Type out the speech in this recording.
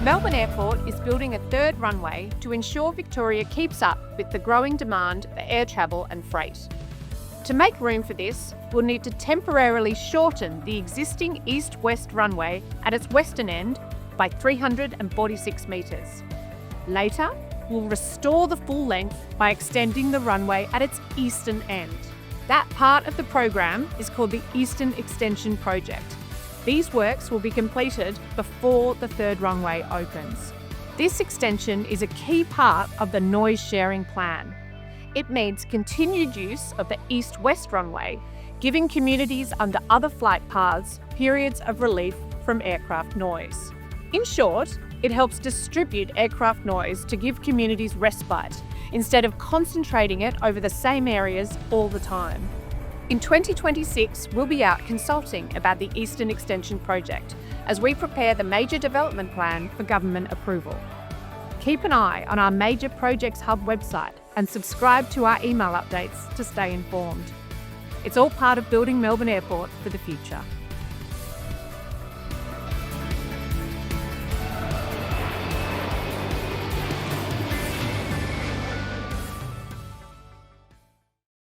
Melbourne Airport is building a third runway to ensure Victoria keeps up with the growing demand for air travel and freight. To make room for this, we'll need to temporarily shorten the existing east-west runway at its western end by 346 metres. Later, we'll restore the full length by extending the runway at its eastern end. That part of the program is called the Eastern Extension Project. These works will be completed before the third runway opens. This extension is a key part of the noise sharing plan. It means continued use of the east-west runway, giving communities under other flight paths periods of relief from aircraft noise. In short, it helps distribute aircraft noise to give communities respite, instead of concentrating it over the same areas all the time. In 2026, we'll be out consulting about the Eastern Extension Project as we prepare the major development plan for government approval. Keep an eye on our Major Projects Hub website and subscribe to our email updates to stay informed. It's all part of building Melbourne Airport for the future.